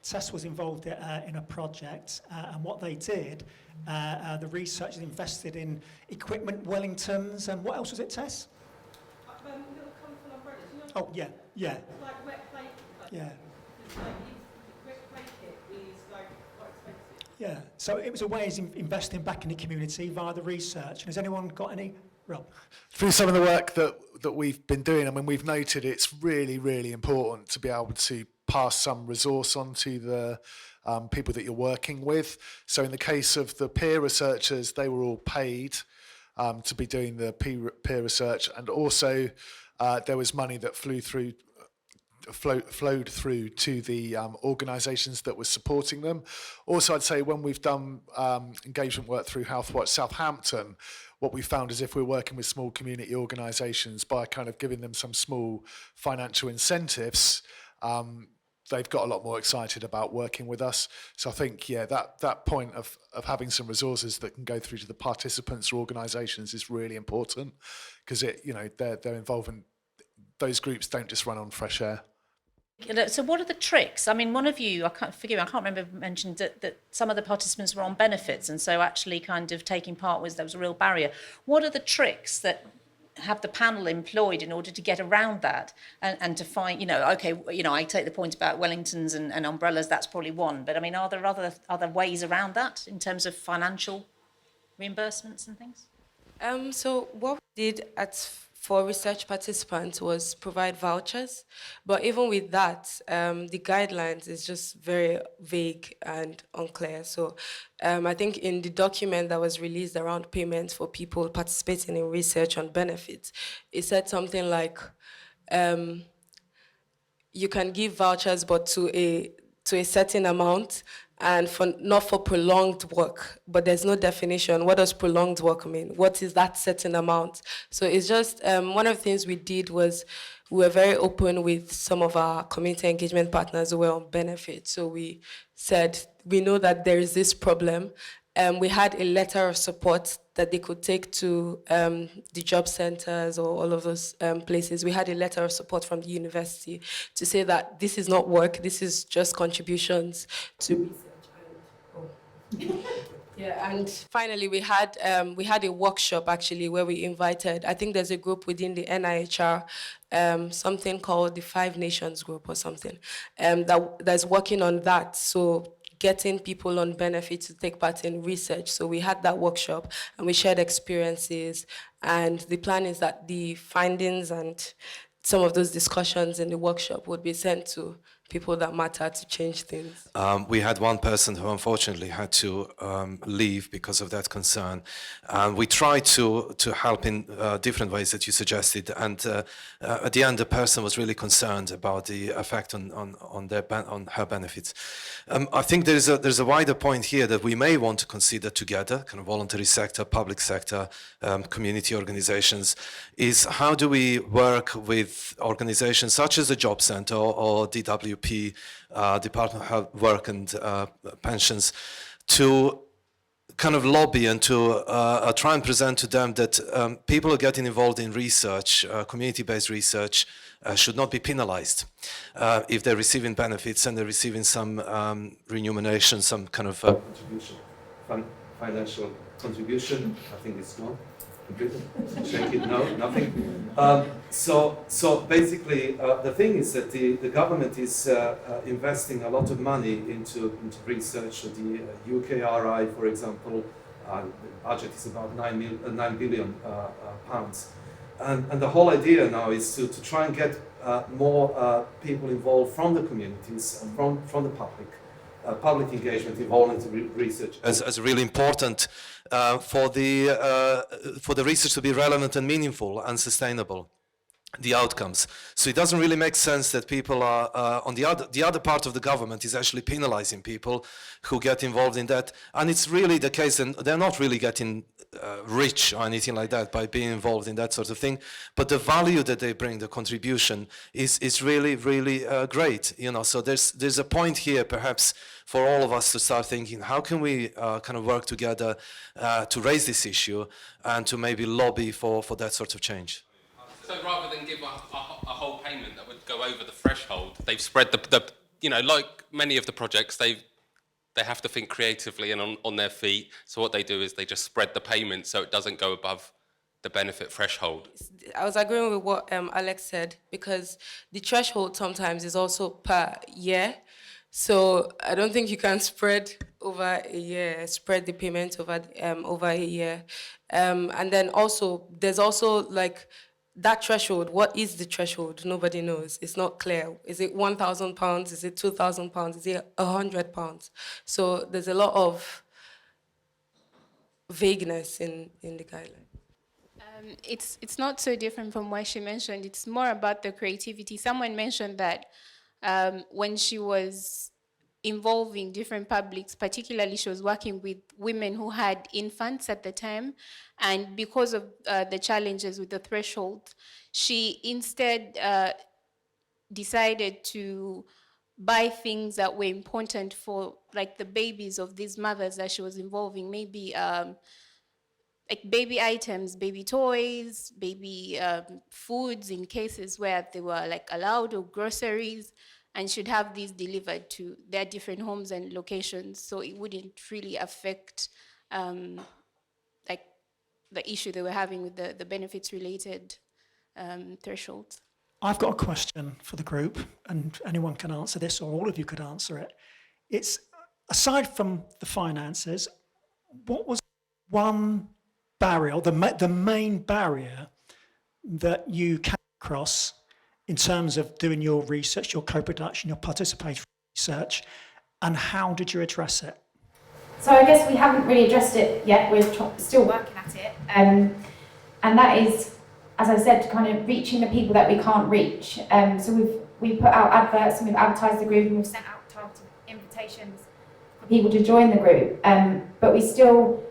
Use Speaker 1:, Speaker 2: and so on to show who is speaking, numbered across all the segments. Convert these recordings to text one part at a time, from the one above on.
Speaker 1: Tess was involved in a project, and what they did, the researchers invested in equipment, Wellingtons, and what else was it, Tess?
Speaker 2: Little colourful umbrellas. You know,
Speaker 1: Oh, yeah.
Speaker 2: Like wet play.
Speaker 1: Yeah.
Speaker 2: Wet play kit is like quite expensive.
Speaker 1: Yeah, so it was a way of investing back in the community via the research. And has anyone got any? Rob?
Speaker 3: Through some of the work that we've been doing, I mean, we've noted it's really, really important to be able to pass some resource on to the people that you're working with. So in the case of the peer researchers, they were all paid to be doing the peer research, and also there was money that flowed through to the organisations that were supporting them. Also, I'd say when we've done engagement work through Healthwatch Southampton, what we found is if we're working with small community organisations, by kind of giving them some small financial incentives, they've got a lot more excited about working with us. So I think, yeah, that point of having some resources that can go through to the participants or organisations is really important, because they're involving, those groups don't just run on fresh air.
Speaker 4: So what are the tricks? I mean, one of you, I can't remember, mentioned that some of the participants were on benefits, and so actually kind of taking part there was a real barrier. What are the tricks that have the panel employed in order to get around that and to find, I take the point about Wellingtons and umbrellas, that's probably one, but I mean, are there other ways around that in terms of financial reimbursements and things?
Speaker 5: So what we did for research participants was provide vouchers, but even with that, the guidelines is just very vague and unclear. So I think in the document that was released around payments for people participating in research on benefits, it said something like, you can give vouchers, but to a certain amount, and not for prolonged work, but there's no definition. What does prolonged work mean? What is that certain amount? So it's just, one of the things we did was we were very open with some of our community engagement partners who were on benefit. So we said, we know that there is this problem. We had a letter of support that they could take to the job centers or all of those places. We had a letter of support from the university to say that this is not work, this is just contributions to research. Yeah, and finally we had a workshop actually where we invited, I think there's a group within the NIHR, something called the 5 Nations group or something, that's working on that. So getting people on benefit to take part in research. So we had that workshop and we shared experiences, and the plan is that the findings and some of those discussions in the workshop would be sent to people that matter to change things.
Speaker 6: We had one person who unfortunately had to leave because of that concern. We tried to help in different ways that you suggested, and at the end the person was really concerned about the effect on her benefits. I think there's a wider point here that we may want to consider together, kind of voluntary sector, public sector, community organizations, is how do we work with organizations such as the Job Centre or DWP, Department of Health, Work and Pensions, to kind of lobby and to try and present to them that people who are getting involved in research, community-based research, should not be penalized if they're receiving benefits and they're receiving some remuneration, some kind of contribution, financial contribution. I think it's gone. Shake it, no, nothing. So basically, the thing is that the government is investing a lot of money into research. The UKRI, for example, the budget is about 9 billion pounds. And the whole idea now is to try and get more people involved from the communities, and from the public. Public engagement involved in research as really important for the research to be relevant and meaningful and sustainable, the outcomes. So it doesn't really make sense that people are on the other part of the government is actually penalizing people who get involved in that, and it's really the case, and they're not really getting rich or anything like that by being involved in that sort of thing, but the value that they bring, the contribution, is really great, so there's a point here perhaps for all of us to start thinking, how can we kind of work together to raise this issue and to maybe lobby for that sort of change.
Speaker 7: So rather than give a whole payment that would go over the threshold, they've spread the you know, like many of the projects, they have to think creatively and on their feet. So what they do is they just spread the payment so it doesn't go above the benefit threshold.
Speaker 5: I was agreeing with what Alex said, because the threshold sometimes is also per year. So I don't think you can spread over a year, spread the payment over a year. And then also, there's also like that threshold. What is the threshold? Nobody knows. It's not clear. Is it £1,000? Is it £2,000? Is it £100? So there's a lot of vagueness in the guideline.
Speaker 8: It's not so different from what she mentioned. It's more about the creativity. Someone mentioned that when she was involving different publics, particularly she was working with women who had infants at the time, and because of the challenges with the threshold, she instead decided to buy things that were important for like the babies of these mothers that she was involving, maybe like baby items, baby toys, baby foods in cases where they were like allowed, or groceries, and should have these delivered to their different homes and locations, so it wouldn't really affect like the issue they were having with the benefits related thresholds.
Speaker 1: I've got a question for the group, and anyone can answer this, or all of you could answer it. It's, aside from the finances, what was one barrier, the main barrier that you came across in terms of doing your research, your co-production, your participatory research, and how did you address it?
Speaker 9: So I guess we haven't really addressed it yet. We're still working at it, and that is, as I said, kind of reaching the people that we can't reach. So we've put out adverts, and we've advertised the group, and we've sent out targeted invitations for people to join the group. But we still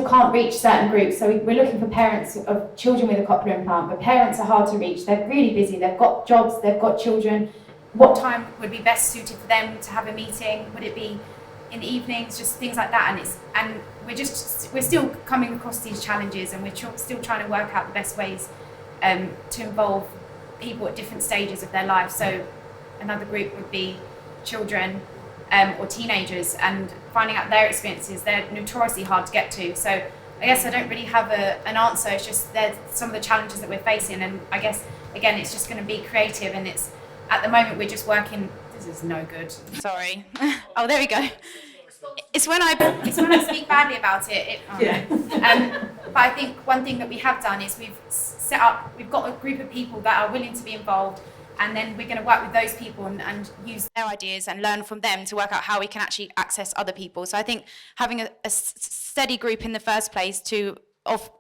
Speaker 9: can't reach certain groups. So we're looking for parents of children with a cochlear implant, but parents are hard to reach. They're really busy. They've got jobs. They've got children. What time would be best suited for them to have a meeting? Would it be in the evenings? Just things like that. And we're still coming across these challenges, and we're still trying to work out the best ways to involve people at different stages of their life. So another group would be children or teenagers, and finding out their experiences. They're notoriously hard to get to. So I guess I don't really have an answer. It's just there's some of the challenges that we're facing, and I guess again it's just going to be creative. And it's at the moment we're just working. This is no good. Sorry. Oh, there we go. It's when I speak badly about it. But I think one thing that we have done is we've got a group of people that are willing to be involved, and then we're going to work with those people and use their ideas and learn from them to work out how we can actually access other people. So I think having a steady group in the first place of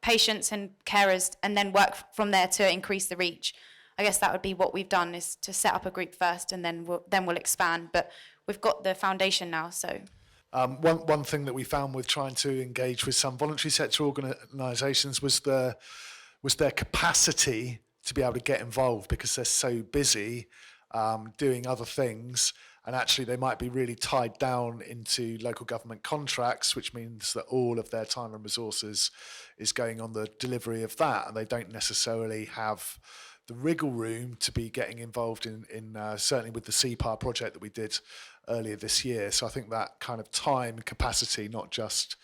Speaker 9: patients and carers, and then work from there to increase the reach. I guess that would be what we've done, is to set up a group first, and then we'll expand. But we've got the foundation now, so.
Speaker 3: One thing that we found with trying to engage with some voluntary sector organisations was their capacity to be able to get involved, because they're so busy doing other things, and actually they might be really tied down into local government contracts, which means that all of their time and resources is going on the delivery of that, and they don't necessarily have the wriggle room to be getting involved in certainly with the CPAR project that we did earlier this year. So I think that kind of time capacity, not just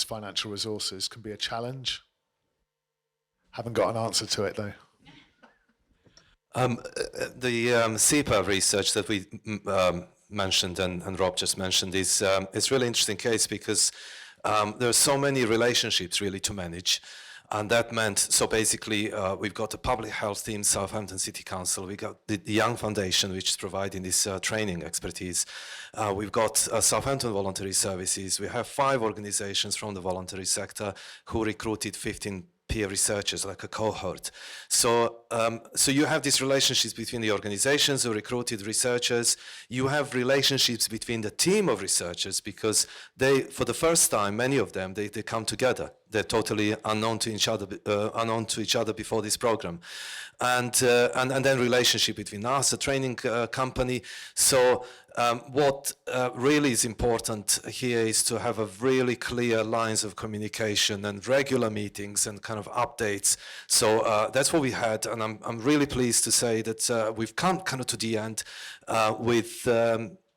Speaker 3: financial resources, can be a challenge. Haven't got an answer to it though.
Speaker 6: The CPAR research that we mentioned and Rob just mentioned is really interesting case, because there are so many relationships really to manage. And that meant, so basically, we've got the public health team, Southampton City Council, we got the Young Foundation, which is providing this training expertise. We've got Southampton Voluntary Services. We have 5 organizations from the voluntary sector who recruited 15 peer researchers, like a cohort. So you have these relationships between the organizations who recruited researchers. You have relationships between the team of researchers, because they, for the first time, many of them, they come together. They're totally unknown to each other before this program, and then relationship between us, a training company. So What really is important here is to have a really clear lines of communication and regular meetings and kind of updates. So that's what we had, and I'm really pleased to say that we've come kind of to the end with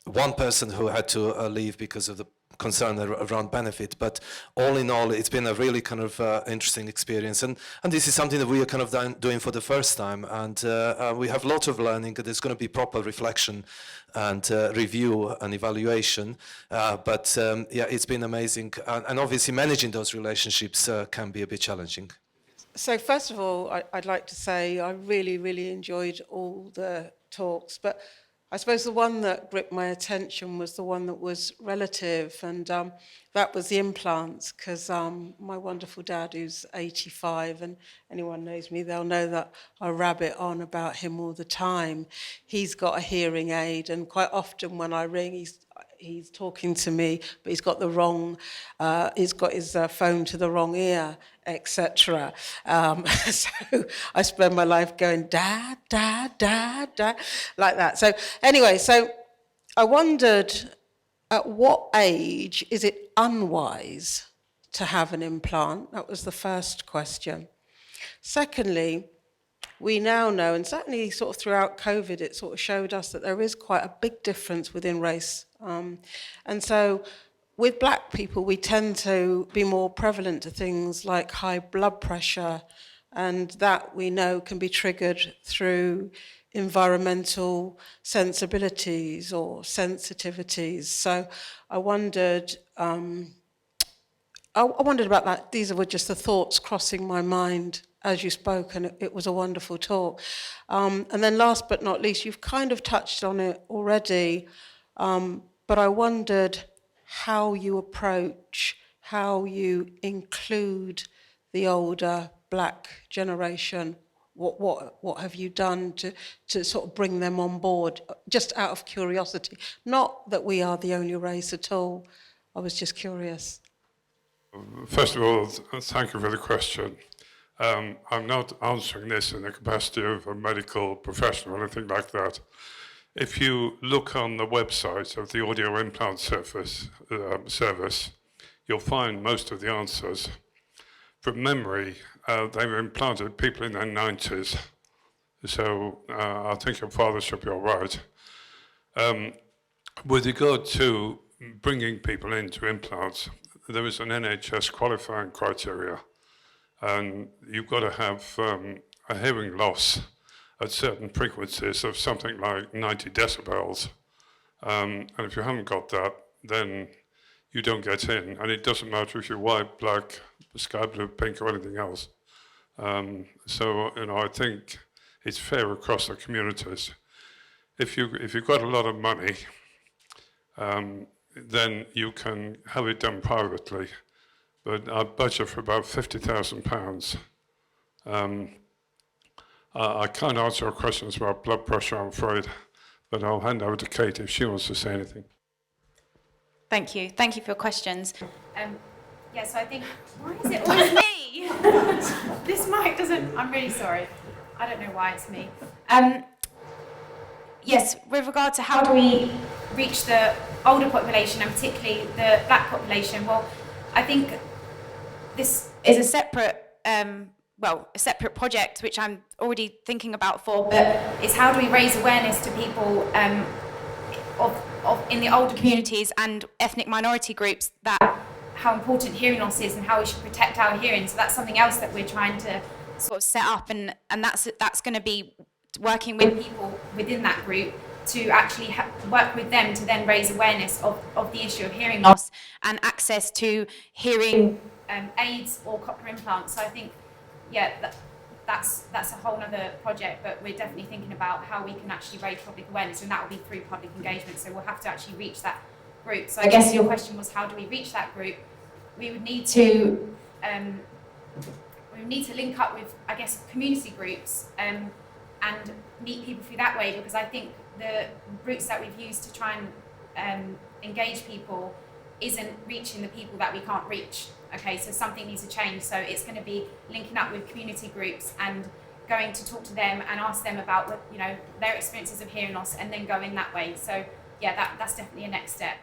Speaker 6: one person who had to leave because of the concern around benefit, but all in all, it's been a really kind of interesting experience, and this is something that we are kind of doing for the first time, and we have lots of learning. There's going to be proper reflection and review and evaluation, but yeah, it's been amazing, and obviously managing those relationships can be a bit challenging.
Speaker 10: So first of all, I'd like to say I really enjoyed all the talks, but I suppose the one that gripped my attention was the one that was relative, and that was the implants, because my wonderful dad, who's 85, and anyone knows me, they'll know that I rabbit on about him all the time. He's got a hearing aid, and quite often when I ring, he's talking to me, but he's got the wrong, he's got his phone to the wrong ear, etc. So I spend my life going, dad, dad, dad, dad, like that. So anyway, so I wondered, at what age is it unwise to have an implant? That was the first question. Secondly, we now know, and certainly sort of throughout COVID, it sort of showed us that there is quite a big difference within race. And so with black people, we tend to be more prevalent to things like high blood pressure, and that we know can be triggered through environmental sensibilities or sensitivities. So I wondered about that. These were just the thoughts crossing my mind as you spoke, and it was a wonderful talk. And then last but not least, you've kind of touched on it already, but I wondered how you approach, how you include the older black generation. What have you done to sort of bring them on board, just out of curiosity? Not that we are the only race at all. I was just curious.
Speaker 11: First of all, thank you for the question. I'm not answering this in the capacity of a medical professional or anything like that. If you look on the website of the audio implant service, you'll find most of the answers. From memory, they were implanted people in their 90s. So I think your father should be all right. With regard to bringing people into implants, there is an NHS qualifying criteria. And you've got to have a hearing loss at certain frequencies of something like 90 decibels. And if you haven't got that, then you don't get in. And it doesn't matter if you're white, black, sky blue, pink, or anything else. So, you know, I think it's fair across the communities. If you've got a lot of money, then you can have it done privately. But I budget for about £50,000. I can't answer your questions about blood pressure, I'm afraid, but I'll hand over to Kate if she wants to say anything.
Speaker 12: Thank you. Thank you for your questions.
Speaker 9: Yeah, so I think, why is it always me? This mic doesn't, I'm really sorry. I don't know why it's me. Yes, with regard to how do we reach the older population and particularly the black population, well, I think this is a separate, a separate project which I'm already thinking about for, but it's how do we raise awareness to people in the older communities and ethnic minority groups that how important hearing loss is and how we should protect our hearing. So that's something else that we're trying to sort of set up, and that's going to be working with people within that group to actually work with them to then raise awareness of the issue of hearing loss and access to hearing aids or cochlear implants. So I think, yeah, that's a whole other project, but we're definitely thinking about how we can actually raise public awareness, and that will be through public engagement. So we'll have to actually reach that group. So I guess your question was, how do we reach that group? We would need to link up with, I guess, community groups and meet people through that way, because I think the routes that we've used to try and engage people isn't reaching the people that we can't reach. Okay, so something needs to change. So it's going to be linking up with community groups and going to talk to them and ask them about their experiences of hearing loss, and then going that way. So yeah, that's definitely a next step.